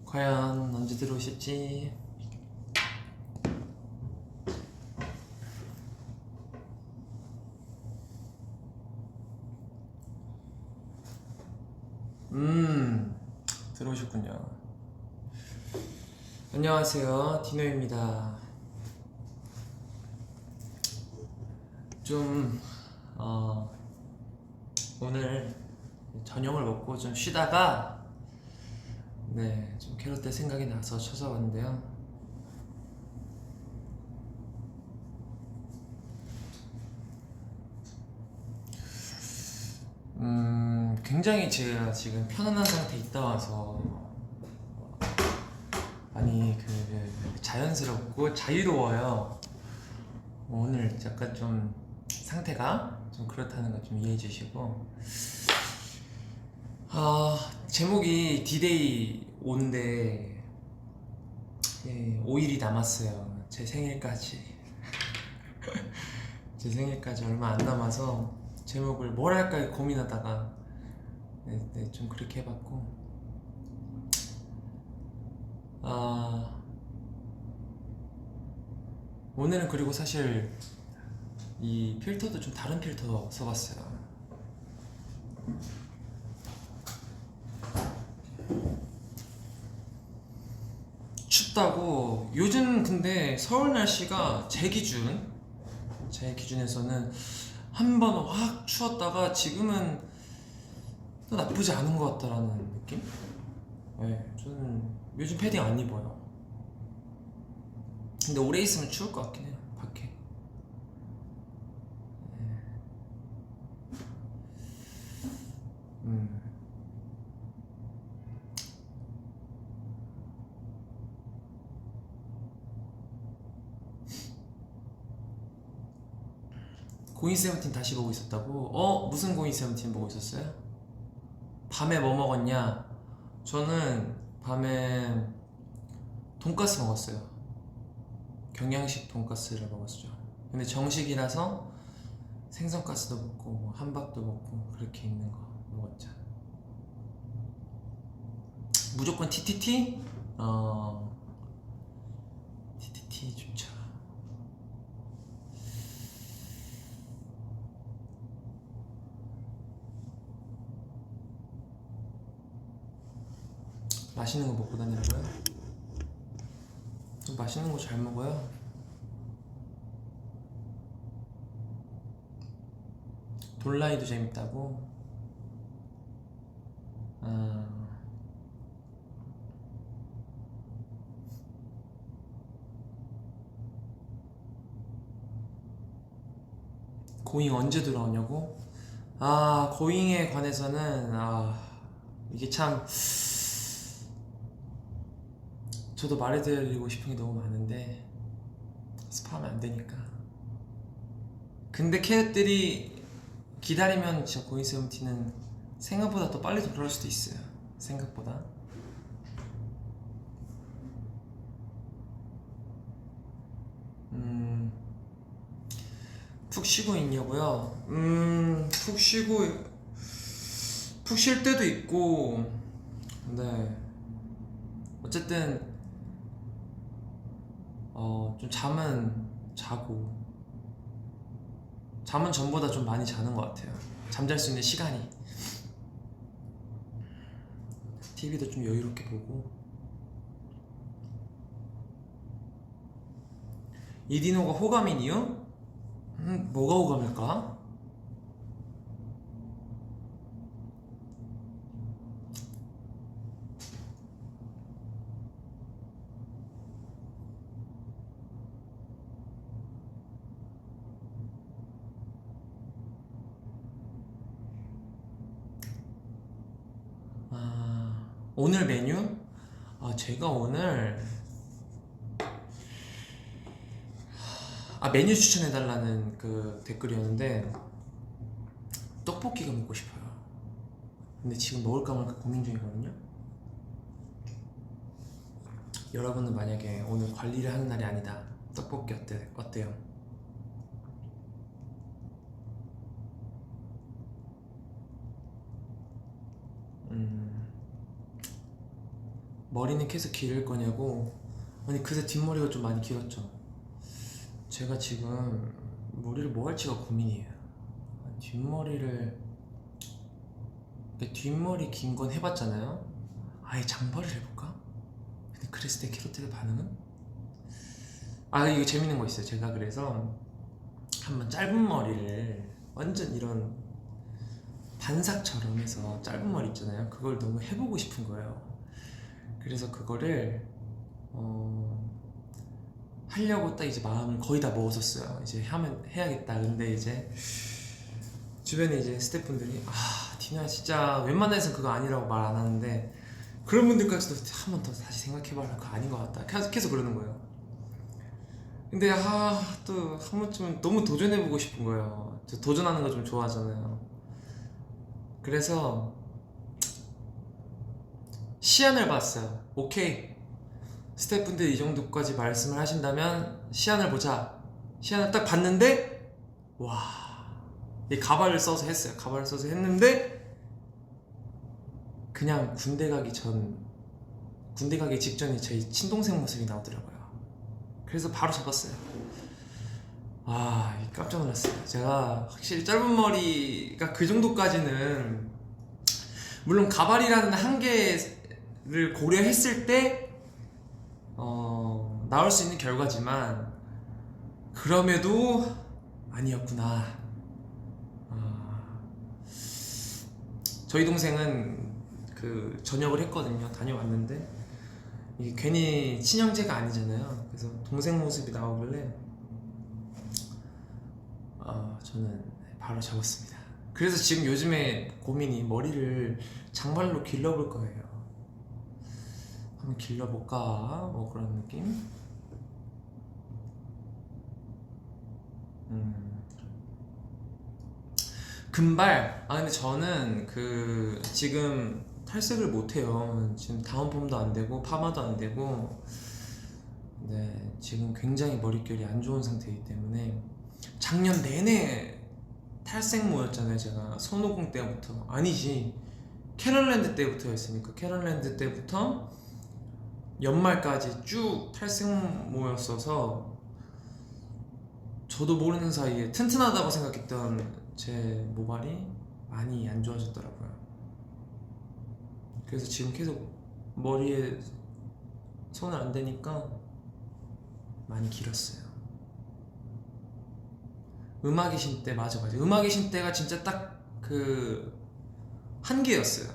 과연 언제 들어오실지. 들어오셨군요. 안녕하세요, 디노입니다. 좀 오늘 저녁을 먹고 좀 쉬다가 좀 캐럿들 생각이 나서 찾아왔는데요. 굉장히 제가 지금 편안한 상태에 있다 와서 많이 자연스럽고 자유로워요. 오늘 약간 좀 상태가 좀 그렇다는 거 좀 이해해 주시고, 제목이 디데이 5인데 5일이 남았어요. 제 생일까지. 제 생일까지 얼마 안 남아서 제목을 뭘 할까 고민하다가 좀 그렇게 해봤고, 오늘은 그리고 사실 이 필터도 좀 다른 필터 써봤어요. 춥다고. 요즘 근데 서울 날씨가 제 기준에서는 한 번 확 추웠다가 지금은 또 나쁘지 않은 것 같다라는 느낌? 저는 요즘 패딩 안 입어요. 근데 오래 있으면 추울 것 같긴 해요, 밖에. 고인 세븐틴 다시 보고 있었다고? 무슨 고인 세븐틴 보고 있었어요? 밤에 뭐 먹었냐? 저는 밤에 돈가스 먹었어요. 경양식 돈가스를 먹었죠. 근데 정식이라서 생선가스도 먹고 뭐 함박도 먹고 그렇게 있는 거 먹었죠. 무조건 TTT? TTT 좋죠. 맛있는 거 먹고 다니라고요? 좀 맛있는 거 잘 먹어요. 돌라이도 재밌다고? 고잉 언제 들어오냐고? 고잉에 관해서는 이게 참 저도 말해드리고 싶은 게 너무 많은데 스파하면 안 되니까. 근데 캐럿들이 기다리면 진짜 고잉 세븐틴은 생각보다 더 빨리 돌아올 수도 있어요. 생각보다. 푹 쉬고 있냐고요? 푹 쉴 때도 있고, 어쨌든 좀 잠은 전보다 좀 많이 자는 것 같아요. 잠잘 수 있는 시간이. TV도 좀 여유롭게 보고. 이디노가 호감이니요? 뭐가 호감일까? 오늘 메뉴? 제가 오늘 메뉴 추천해달라는 그 댓글이었는데 떡볶이가 먹고 싶어요. 근데 지금 먹을까 말까 고민 중이거든요. 여러분은 만약에 오늘 관리를 하는 날이 아니다, 떡볶이 어때요? 머리는 계속 기를 거냐고. 아니 그새 뒷머리가 좀 많이 길었죠. 제가 지금 머리를 뭐 할지가 고민이에요. 뒷머리 긴 건 해봤잖아요. 아예 장발을 해볼까? 근데 그랬을 때 캐럿들의 반응은? 이거 재밌는 거 있어요. 제가 그래서 한번 짧은 머리를 완전 이런 반삭처럼 해서 짧은 머리 있잖아요. 그걸 너무 해보고 싶은 거예요. 그래서 그거를 하려고 딱 이제 마음을 거의 다 먹었었어요. 이제 하면 해야겠다. 근데 이제 주변에 이제 스태프분들이 디나 진짜 웬만해서 그거 아니라고 말 안 하는데 그런 분들까지도 한 번 더 다시 생각해봐라. 그거 아닌 것 같다. 계속 그러는 거예요. 근데 또 한 번쯤은 너무 도전해보고 싶은 거예요. 저 도전하는 거 좀 좋아하잖아요. 그래서 시안을 봤어요. 오케이, 스태프분들 이 정도까지 말씀을 하신다면 시안을 보자. 시안을 딱 봤는데 이 가발을 써서 했어요. 가발을 써서 했는데 그냥 군대 가기 직전에 저희 친동생 모습이 나오더라고요. 그래서 바로 잡았어요. 깜짝 놀랐어요. 제가 확실히 짧은 머리가 그 정도까지는, 물론 가발이라는 한계를 고려했을 때 나올 수 있는 결과지만 그럼에도 아니었구나. 저희 동생은 그 전역을 했거든요. 다녀왔는데 이게 괜히 친형제가 아니잖아요. 그래서 동생 모습이 나오길래 저는 바로 잡았습니다. 그래서 지금 요즘에 고민이 머리를 장발로 길러볼 거예요. 한번 길러볼까? 뭐 그런 느낌? 금발? 근데 저는 지금 탈색을 못해요. 지금 다운펌도 안 되고 파마도 안 되고, 네, 지금 굉장히 머릿결이 안 좋은 상태이기 때문에 작년 내내 탈색모였잖아요. 제가 손오공 때부터, 아니지, 캐럴랜드 때부터였으니까 캐럴랜드 때부터 연말까지 쭉 탈색모였어서 저도 모르는 사이에 튼튼하다고 생각했던 제 모발이 많이 안 좋아졌더라고요. 그래서 지금 계속 머리에 손을 안 대니까 많이 길었어요. 음악의 신 때, 맞아. 음악의 신 때가 진짜 딱 그 한계였어요.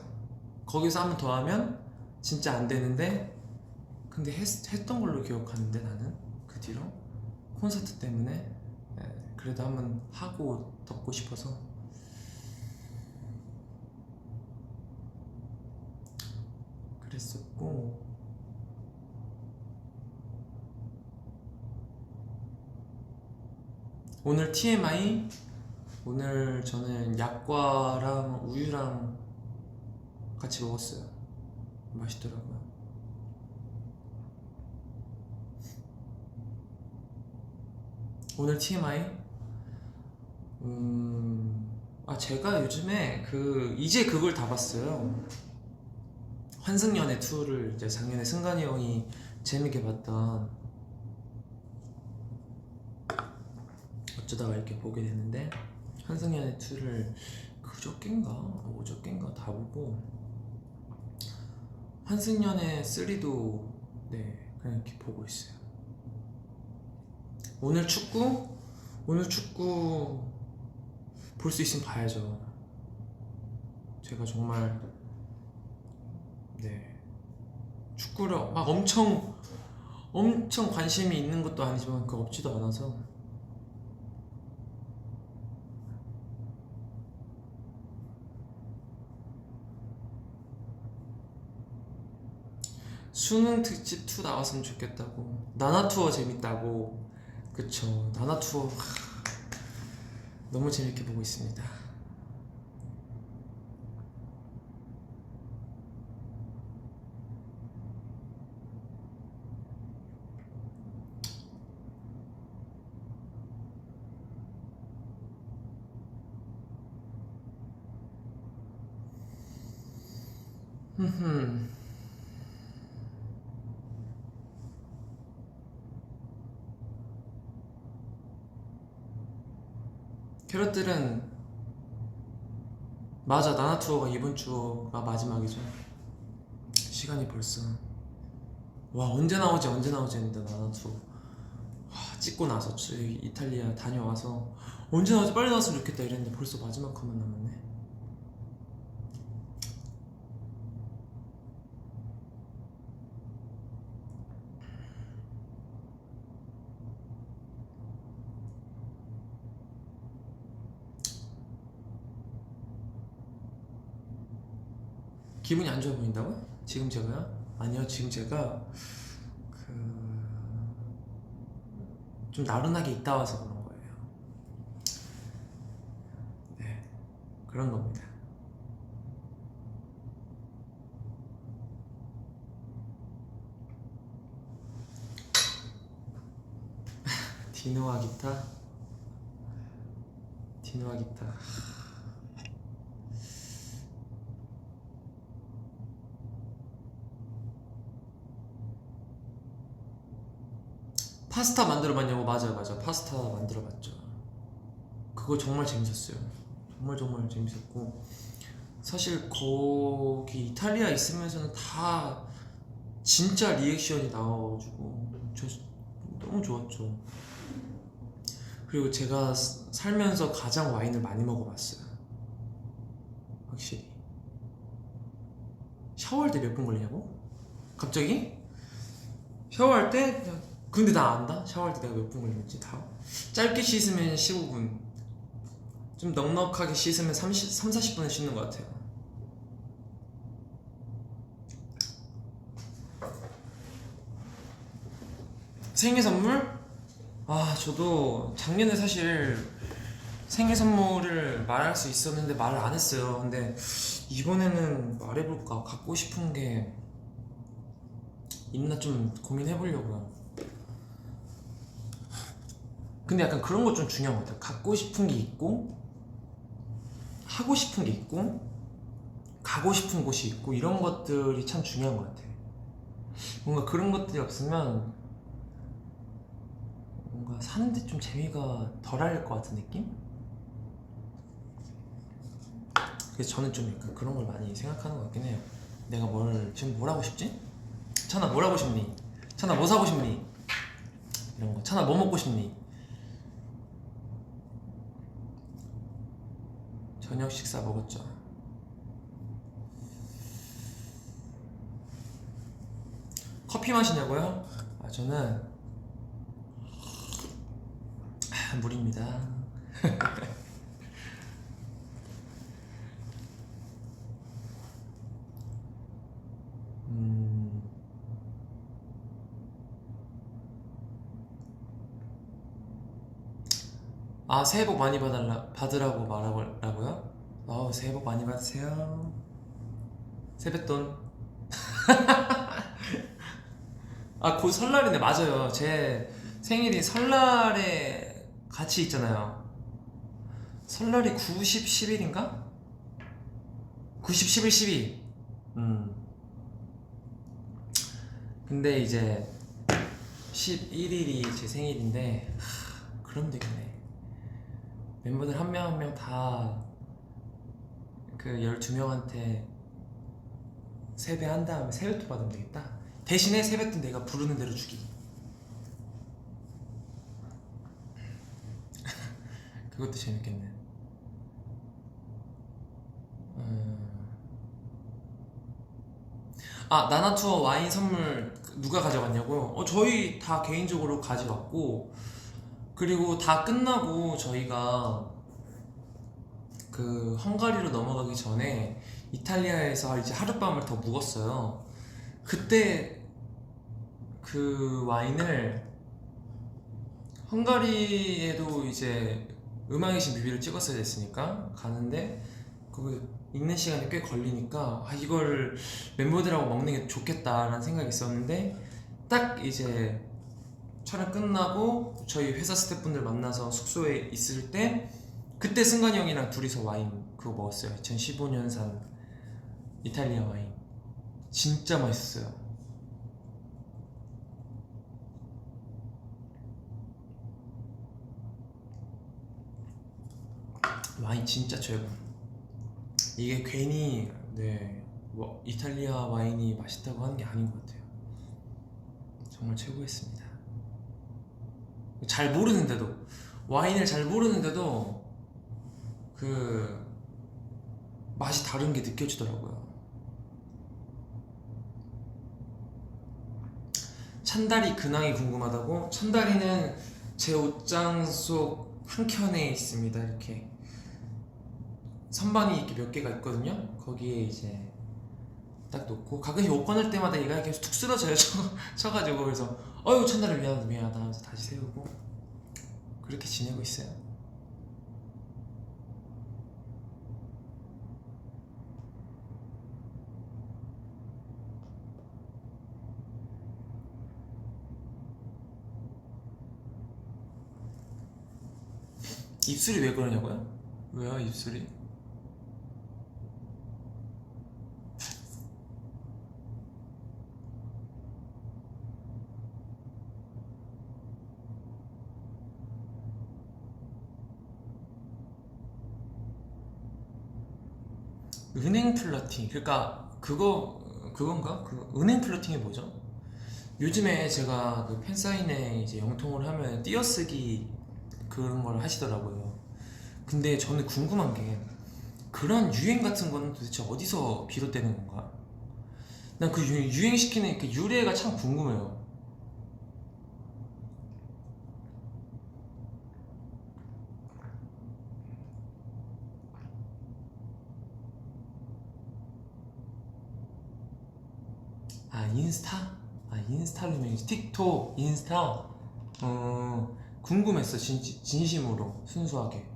거기서 한 번 더 하면 진짜 안 되는데, 근데 했던 걸로 기억하는데 나는 그 뒤로 콘서트 때문에 그래도 한번 하고 덮고 싶어서 그랬었고, 오늘 TMI, 오늘 저는 약과랑 우유랑 같이 먹었어요. 맛있더라고요. 오늘 TMI? 제가 요즘에 이제 그걸 다 봤어요. 환승연애 2를 이제 작년에 승관이 형이 재밌게 봤던, 어쩌다가 이렇게 보게 됐는데, 환승연애 2를 그저껜가 어저껜가 다 보고, 환승연애 3도 그냥 이렇게 보고 있어요. 오늘 축구 볼 수 있으면 봐야죠. 제가 정말 축구를 막 엄청 관심이 있는 것도 아니지만 없지도 않아서. 수능 특집 2 나왔으면 좋겠다고. 나나투어 재밌다고. 그쵸, 나나투어 너무 재밌게 보고 있습니다. 캐럿들은 맞아, 나나 투어가 이번 주가 마지막이죠. 시간이 벌써 와 언제 나오지 했는데 나나 투어 와 찍고 나서 이탈리아 다녀와서 언제 나오지 빨리 나왔으면 좋겠다 이랬는데 벌써 마지막 화만 남았네. 기분이 안 좋아 보인다고요? 지금 제가요? 아니요, 지금 제가 좀 나른하게 있다 와서 그런 거예요. 네, 그런 겁니다. 디노와 기타? 디노와 기타. 파스타 만들어봤냐고? 맞아요. 파스타 만들어봤죠. 그거 정말 재밌었어요. 정말 재밌었고, 사실 거기 이탈리아 있으면서는 다 진짜 리액션이 나와가지고 저 너무 좋았죠. 그리고 제가 살면서 가장 와인을 많이 먹어봤어요. 확실히. 샤워할 때 몇 분 걸리냐고? 갑자기? 샤워할 때 그냥, 근데 나 안다? 샤워할 때 내가 몇 분 걸리는지 다. 짧게 씻으면 15분, 좀 넉넉하게 씻으면 40분은 씻는 것 같아요. 생일 선물? 아, 저도 작년에 사실 생일 선물을 말할 수 있었는데 말을 안 했어요. 근데 이번에는 말해볼까? 갖고 싶은 게 있나 좀 고민해보려고요. 근데 약간 그런 거 좀 중요한 것 같아요. 갖고 싶은 게 있고, 하고 싶은 게 있고, 가고 싶은 곳이 있고, 이런 것들이 참 중요한 것 같아요. 뭔가 그런 것들이 없으면 뭔가 사는데 좀 재미가 덜할 것 같은 느낌? 그래서 저는 좀 약간 그런 걸 많이 생각하는 것 같긴 해요. 내가 지금 뭘 하고 싶지? 찬아 뭘 하고 싶니? 찬아 뭐 사고 싶니? 이런 거. 찬아 뭐 먹고 싶니? 저녁 식사 먹었죠. 커피 마시냐고요? 아, 저는 물입니다. 아, 새해 복 많이 받으라고 말하라고요? 새해 복 많이 받으세요. 세뱃돈. 아, 곧 설날이네. 맞아요. 제 생일이 설날에 같이 있잖아요. 설날이 90, 10일인가? 90, 11, 12. 근데 이제 11일이 제 생일인데, 그럼 되겠네. 멤버들 한 명 한 명 다 그 12명한테 세배한 다음에 세뱃돈 받으면 되겠다. 대신에 세뱃돈 내가 부르는 대로 주기. 그것도 재밌겠네. 아, 나나투어 와인 선물 누가 가져갔냐고요? 저희 다 개인적으로 가져갔고, 그리고 다 끝나고 저희가 그 헝가리로 넘어가기 전에 이탈리아에서 이제 하룻밤을 더 묵었어요. 그때 그 와인을 헝가리에도 이제 음악의 신 뮤비를 찍었어야 됐으니까 가는데 거기 있는 시간이 꽤 걸리니까 이걸 멤버들하고 먹는 게 좋겠다라는 생각이 있었는데, 딱 이제 촬영 끝나고 저희 회사 스태프분들 만나서 숙소에 있을 때 그때 승관이 형이랑 둘이서 와인 그거 먹었어요. 2015년산 이탈리아 와인. 진짜 맛있어요. 와인 진짜 최고. 이게 괜히 뭐 이탈리아 와인이 맛있다고 하는 게 아닌 것 같아요. 정말 최고였습니다. 잘 모르는데도, 와인을 잘 모르는데도 그 맛이 다른 게 느껴지더라고요. 찬다리 근황이 궁금하다고? 찬다리는 제 옷장 속 한 켠에 있습니다. 이렇게 선반이 이렇게 몇 개가 있거든요. 거기에 이제 딱 놓고 가끔씩 옷 꺼낼 때마다 얘가 계속 툭 쓰러져요. 쳐가지고. 그래서 어휴 찬다리 미안하다 미안하다 하면서 다시 세우고 그렇게 지내고 있어요. 입술이 왜 그러냐고요? 왜요 입술이? 은행 플러팅, 그러니까 그건가? 그 은행 플러팅이 뭐죠? 요즘에 제가 그 팬사인회 이제 영통을 하면 띄어쓰기 그런 걸 하시더라고요. 근데 저는 궁금한 게 그런 유행 같은 거는 도대체 어디서 비롯되는 건가? 난 그 유행시키는 그 유래가 참 궁금해요. 아 인스타? 아 인스타로 유명해지. 틱톡, 인스타. 궁금했어 진심으로 순수하게.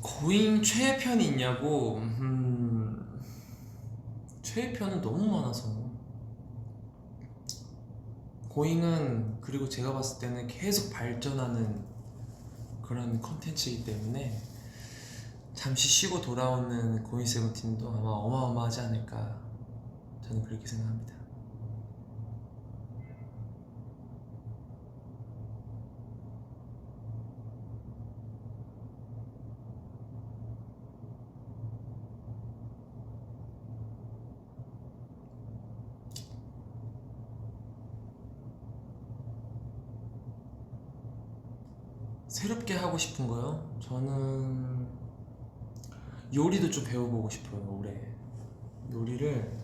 고잉 최애편이 있냐고? 최애편은 너무 많아서. 고잉은 그리고 제가 봤을 때는 계속 발전하는 그런 컨텐츠이기 때문에 잠시 쉬고 돌아오는 고잉 세븐틴도 아마 어마어마하지 않을까, 저는 그렇게 생각합니다. 새롭게 하고 싶은 거요? 저는 요리도 좀 배워보고 싶어요. 올해 요리를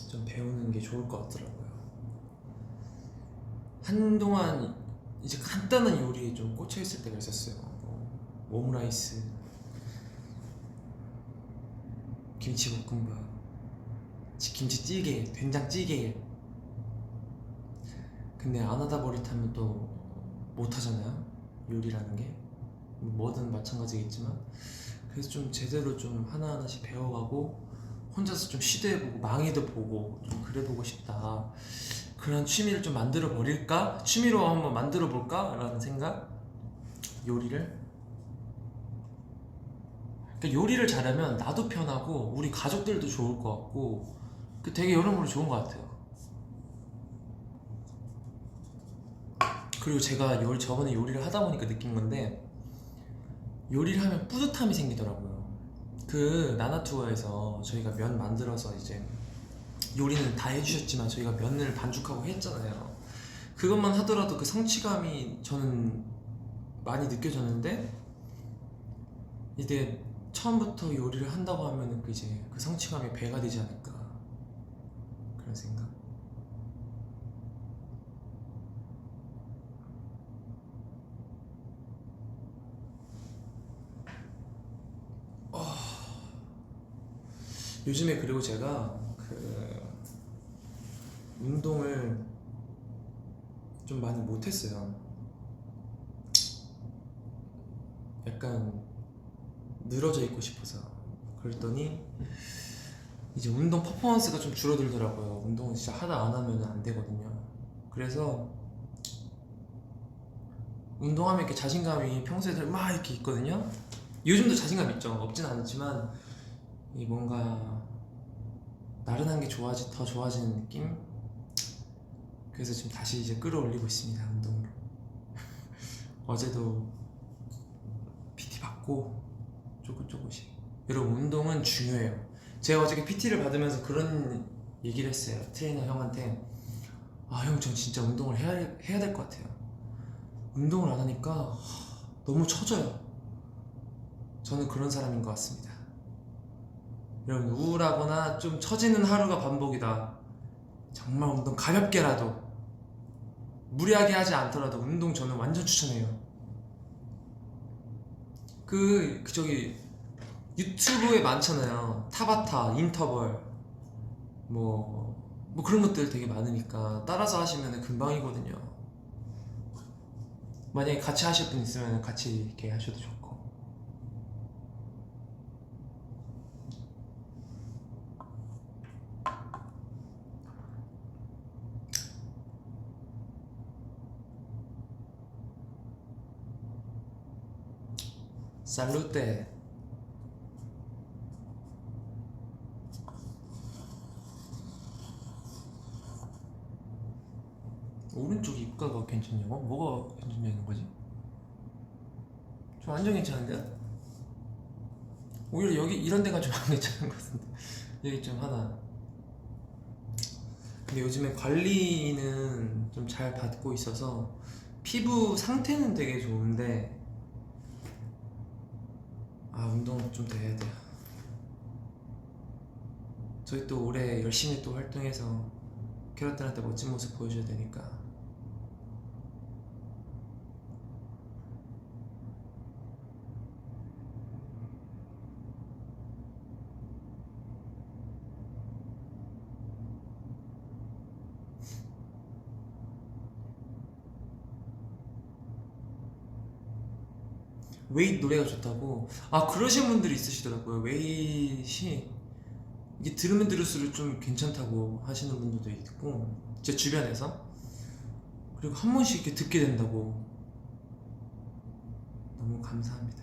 좀 배우는 게 좋을 것 같더라고요. 한동안 이제 간단한 요리에 좀 꽂혀있을 때가 있었어요. 오므라이스, 김치볶음밥, 김치찌개, 된장찌개. 근데 안 하다 버릇하면 또 못하잖아요, 요리라는 게. 뭐든 마찬가지겠지만. 그래서 좀 제대로 좀 하나하나씩 배워가고 혼자서 좀 시도해보고 망해도 보고 좀 그래보고 싶다. 그런 취미를 좀 만들어 버릴까? 취미로 한번 만들어 볼까? 라는 생각? 요리를? 그러니까 요리를 잘하면 나도 편하고 우리 가족들도 좋을 것 같고 되게 여러모로 좋은 것 같아요. 그리고 제가 저번에 요리를 하다 보니까 느낀 건데, 요리를 하면 뿌듯함이 생기더라고요. 그 나나투어에서 저희가 면 만들어서 이제 요리는 다 해주셨지만 저희가 면을 반죽하고 했잖아요. 그것만 하더라도 그 성취감이 저는 많이 느껴졌는데, 이제 처음부터 요리를 한다고 하면 이제 그 성취감이 배가 되지 않을까, 그런 생각. 요즘에 그리고 제가 그 운동을 좀 많이 못했어요. 약간 늘어져 있고 싶어서. 그랬더니 이제 운동 퍼포먼스가 좀 줄어들더라고요. 운동은 진짜 하다 안 하면 안 되거든요. 그래서 운동하면 이렇게 자신감이 평소에 막 이렇게 있거든요. 요즘도 자신감 있죠. 없진 않지만 이 뭔가 나른한 게 더 좋아지는 느낌? 그래서 지금 다시 이제 끌어올리고 있습니다. 운동으로. 어제도 PT 받고 조금씩. 여러분, 운동은 중요해요. 제가 어저께 PT를 받으면서 그런 얘기를 했어요. 트레이너 형한테, 아, 형, 전 진짜 운동을 해야 될 것 같아요. 운동을 안 하니까 너무 처져요. 저는 그런 사람인 것 같습니다. 여러분, 우울하거나 좀 처지는 하루가 반복이다. 정말 운동 가볍게라도, 무리하게 하지 않더라도 운동 저는 완전 추천해요. 저기 유튜브에 많잖아요. 타바타, 인터벌, 뭐 그런 것들 되게 많으니까 따라서 하시면 금방이거든요. 만약에 같이 하실 분 있으면 같이 이렇게 하셔도 좋고. 살루테. 오른쪽 입가가 괜찮냐고? 뭐가 괜찮냐는 거지? 저 완전 괜찮은데요? 오히려 여기 이런 데가 좀 안 괜찮은 것 같은데. 여기 좀 하나. 근데 요즘에 관리는 좀 잘 받고 있어서 피부 상태는 되게 좋은데, 운동 좀 더 해야 돼요. 저희 또 올해 열심히 또 활동해서 캐럿들한테 멋진 모습 보여줘야 되니까. 웨이트 노래가 좋다고. 그러신 분들이 있으시더라고요. 웨이트이 이게 들으면 들을수록 좀 괜찮다고 하시는 분들도 있고, 제 주변에서. 그리고 한 번씩 이렇게 듣게 된다고. 너무 감사합니다.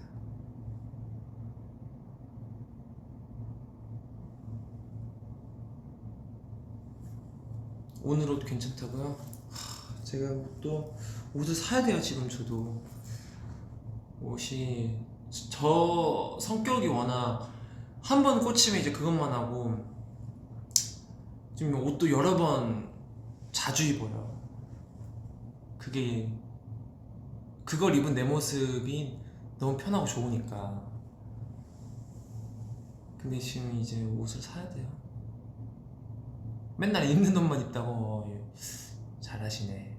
오늘 옷 괜찮다고요? 제가 또 옷을 사야 돼요. 지금 저도 옷이, 저 성격이 워낙 한 번 꽂히면 이제 그것만 하고, 지금 옷도 여러 번 자주 입어요. 그걸 입은 내 모습이 너무 편하고 좋으니까. 근데 지금 이제 옷을 사야 돼요. 맨날 입는 옷만 입다고. 잘하시네.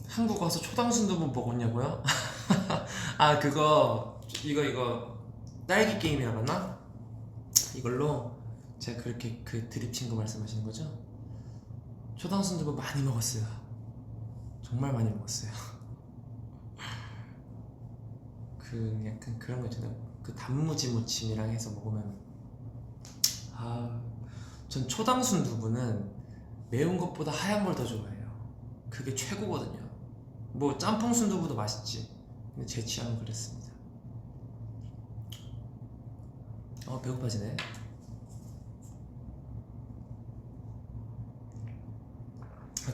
한국 와서 초당 순두부 먹었냐고요? 이거 딸기 게임이라고 하나? 이걸로 제가 그렇게 드립 친 거 말씀하시는 거죠? 초당 순두부 많이 먹었어요. 정말 많이 먹었어요. 약간 그런 거 있잖아요. 단무지 무침이랑 해서 먹으면, 전 초당 순두부는 매운 것보다 하얀 걸 더 좋아해요. 그게 최고거든요. 뭐 짬뽕 순두부도 맛있지. 근데 제 취향은 그랬습니다. 배고파지네.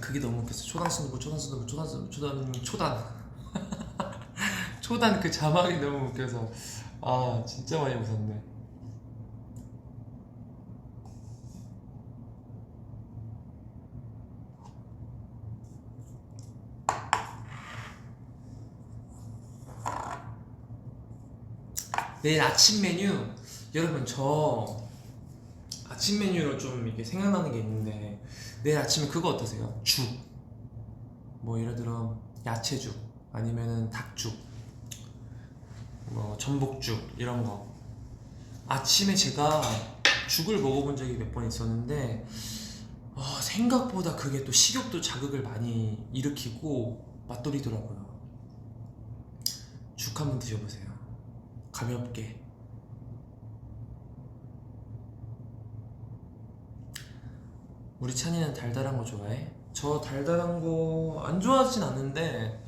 그게 너무 웃겼어. 초단 초단 그 자막이 너무 웃겨서 진짜 많이 웃었네. 내일 아침 메뉴, 여러분, 저 아침 메뉴로 좀 이게 생각나는 게 있는데, 내일 아침에 그거 어떠세요? 뭐 예를 들어 야채죽 아니면은 닭죽, 뭐 전복죽 이런 거. 아침에 제가 죽을 먹어본 적이 몇 번 있었는데 생각보다 그게 또 식욕도 자극을 많이 일으키고 맛돌이더라고요. 죽 한번 드셔보세요. 가볍게. 우리 찬이는 달달한 거 좋아해? 저 달달한 거 안 좋아하진 않는데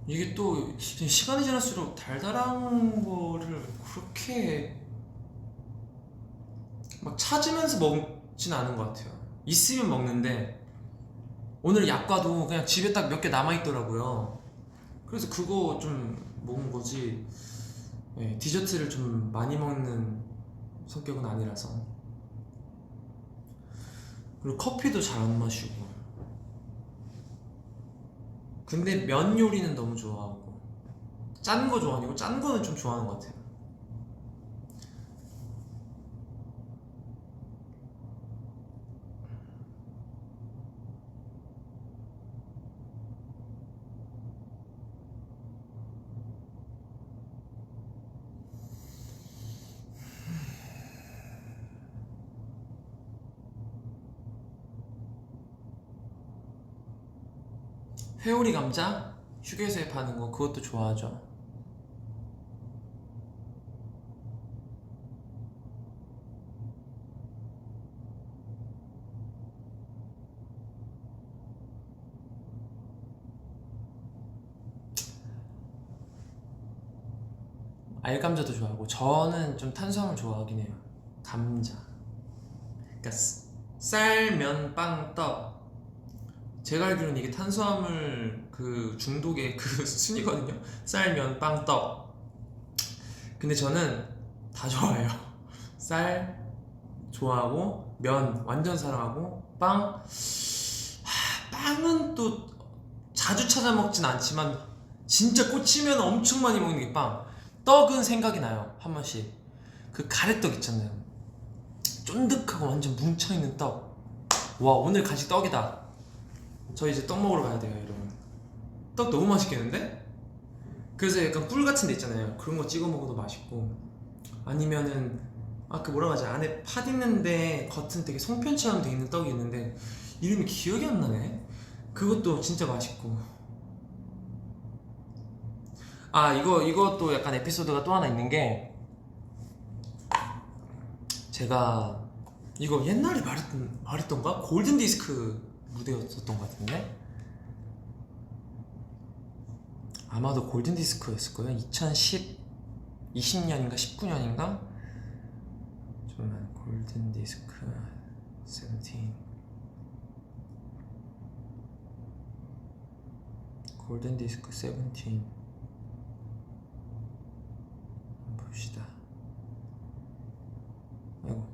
이게 또 시간이 지날수록 달달한 거를 그렇게 막 찾으면서 먹진 않은 것 같아요. 있으면 먹는데 오늘 약과도 그냥 집에 딱 몇 개 남아있더라고요. 그래서 그거 좀 먹은 거지. 네, 디저트를 좀 많이 먹는 성격은 아니라서. 그리고 커피도 잘 안 마시고. 근데 면 요리는 너무 좋아하고 짠 거 좋아하고 짠 거는 좀 좋아하는 것 같아요. 회오리 감자? 휴게소에 파는 거 그것도 좋아하죠. 알감자도 좋아하고 저는 좀 탄수화물 좋아하긴 해요. 감자. 그러니까 쌀, 면, 빵, 떡. 제가 알기로는 이게 탄수화물 그 중독의 그 순위거든요. 쌀, 면, 빵, 떡. 근데 저는 다 좋아해요. 쌀 좋아하고 면 완전 사랑하고 빵은 또 자주 찾아 먹진 않지만 진짜 꽂히면 엄청 많이 먹는 게 빵. 떡은 생각이 나요. 한 번씩 그 가래떡 있잖아요. 쫀득하고 완전 뭉쳐있는 떡. 와, 오늘 간식 떡이다. 저 이제 떡 먹으러 가야 돼요, 여러분. 떡 너무 맛있겠는데? 그래서 약간 꿀 같은 데 있잖아요. 그런 거 찍어 먹어도 맛있고, 아니면은 그 뭐라고 하지? 안에 팥 있는데 겉은 되게 송편처럼 돼 있는 떡이 있는데 이름이 기억이 안 나네. 그것도 진짜 맛있고. 이것도 약간 에피소드가 또 하나 있는 게, 제가 이거 옛날에 말했던가? 골든디스크 무대였었던 것 같은데? 아마도 골든디스크였을 거예요. 20년인가 19년인가? 잠깐만, 골든디스크 17. 골든디스크 17. 봅시다. 아이고,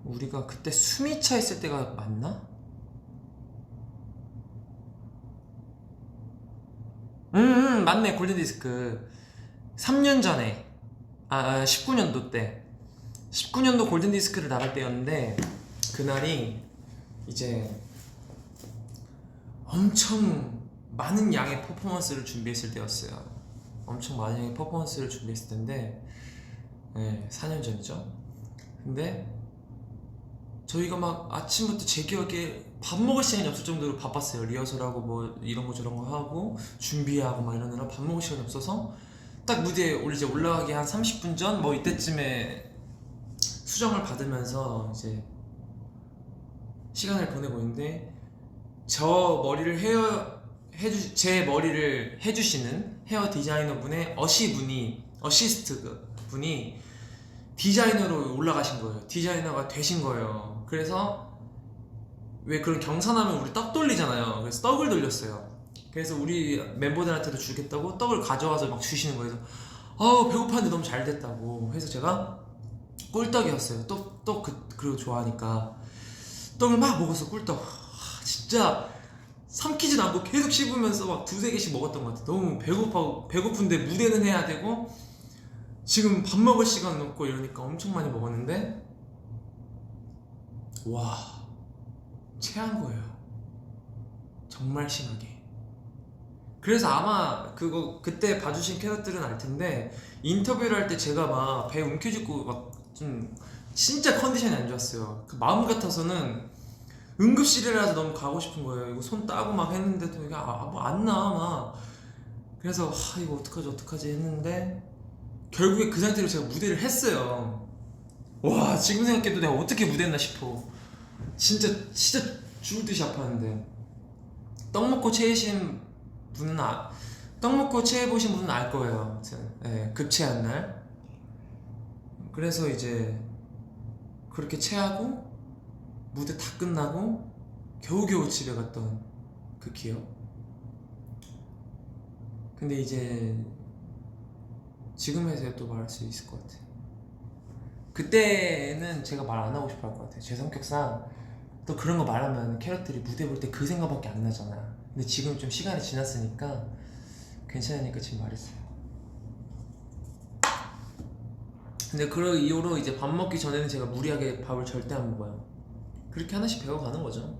우리가 그때 숨이 차 있을 때가 맞나? 맞네. 골든디스크 3년 전에 19년도 때 19년도 골든디스크를 나갈 때였는데, 그날이 이제 엄청 많은 양의 퍼포먼스를 준비했을 때였어요. 엄청 많은 양의 퍼포먼스를 준비했을 텐데, 네, 4년 전이죠. 근데 저희가 막 아침부터 제 기억에 밥 먹을 시간이 없을 정도로 바빴어요. 리허설하고 뭐 이런 거 저런 거 하고 준비하고 막 이러느라 밥 먹을 시간이 없어서 딱 무대에 이제 올라가기 한 30분 전 뭐 이때쯤에 수정을 받으면서 이제 시간을 보내고 있는데, 제 머리를 해주시는 헤어 디자이너 분의 어시스트 분이 디자이너로 올라가신 거예요. 디자이너가 되신 거예요. 그래서 왜 그런 경사나면 우리 떡 돌리잖아요. 그래서 떡을 돌렸어요. 그래서 우리 멤버들한테도 주겠다고 떡을 가져와서 막 주시는 거예요. 그래서 배고팠는데 너무 잘 됐다고 해서 제가 꿀떡이었어요. 그리고 좋아하니까 떡을 막 먹었어. 꿀떡. 진짜 삼키진 않고 계속 씹으면서 막 두세 개씩 먹었던 것 같아. 너무 배고픈데 무대는 해야 되고 지금 밥 먹을 시간 없고 이러니까 엄청 많이 먹었는데, 와, 체한 거예요. 정말 심하게. 그래서 아마 그때 봐주신 캐럿들은 알 텐데 인터뷰를 할 때 제가 막 배 움켜쥐고 막 좀 진짜 컨디션이 안 좋았어요. 그 마음 같아서는 응급실이라도 너무 가고 싶은 거예요. 이거 손 따고 막 했는데도 이게 뭐 안 나와 막. 그래서 이거 어떡하지 했는데 결국에 그 상태로 제가 무대를 했어요. 와, 지금 생각해도 내가 어떻게 무대했나 싶어. 진짜 죽을 듯이 아팠는데. 떡 먹고 체해신 분은 떡 먹고 체해보신 분은 알 거예요. 아무튼 급체한 날. 그래서 이제 그렇게 체하고 무대 다 끝나고 겨우겨우 집에 갔던 그 기억. 근데 이제 지금에서야 또 말할 수 있을 것 같아. 그때는 제가 말 안 하고 싶어 할 것 같아요. 제 성격상 또 그런 거 말하면 캐럿들이 무대 볼 때 그 생각밖에 안 나잖아. 근데 지금 좀 시간이 지났으니까 괜찮으니까 지금 말했어요. 근데 그 이후로 이제 밥 먹기 전에는 제가 무리하게 밥을 절대 안 먹어요. 그렇게 하나씩 배워가는 거죠.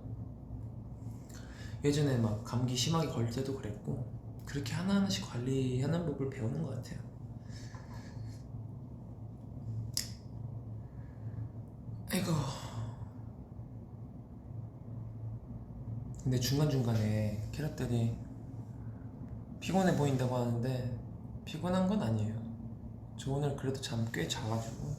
예전에 막 감기 심하게 걸릴 때도 그랬고 그렇게 하나하나씩 관리하는 법을 배우는 것 같아요. 아이고. 근데 중간중간에 캐럿들이 피곤해 보인다고 하는데 피곤한 건 아니에요. 저 오늘 그래도 잠 꽤 자가지고.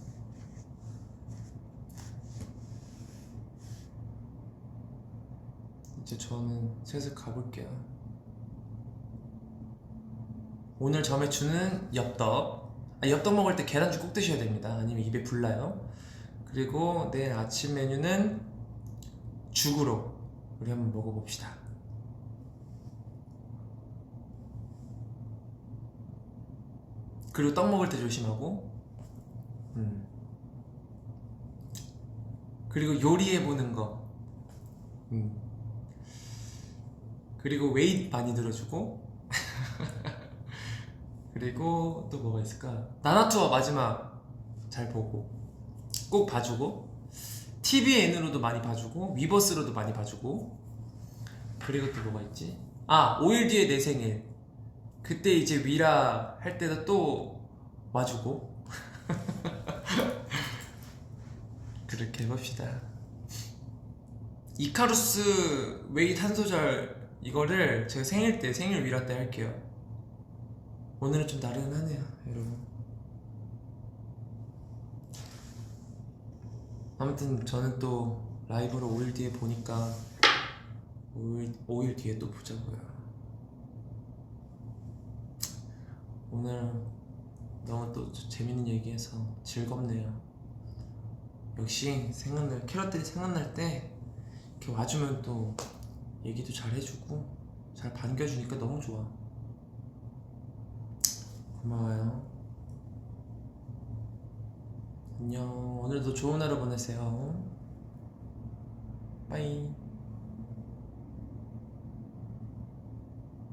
이제 저는 슬슬 가볼게요. 오늘 점에 주는 엽떡. 엽떡 먹을 때 계란죽 꼭 드셔야 됩니다. 아니면 입에 불나요. 그리고 내일 아침 메뉴는 죽으로 우리 한번 먹어봅시다. 그리고 떡 먹을 때 조심하고. 그리고 요리해보는 거. 그리고 웨이트 많이 들어주고. 그리고 또 뭐가 있을까? 나나투어 마지막 잘 보고 꼭 봐주고, TVN으로도 많이 봐주고, 위버스로도 많이 봐주고. 그리고 또 뭐가 있지? 5일 뒤에 내 생일. 그때 이제 위라 할 때도 또 와주고. 그렇게 해봅시다. 이카루스 웨이트 한 소절 이거를 제가 생일 위라 때 할게요. 오늘은 좀 나른하네요, 여러분. 아무튼 저는 또 라이브로 5일 뒤에 보니까 5일 뒤에 또 보자고요. 오늘 너무 또 재밌는 얘기해서 즐겁네요. 역시 캐럿들이 생각날 때 이렇게 와주면 또 얘기도 잘 해주고 잘 반겨주니까 너무 좋아. 고마워요. 안녕. 오늘도 좋은 하루 보내세요. 빠이.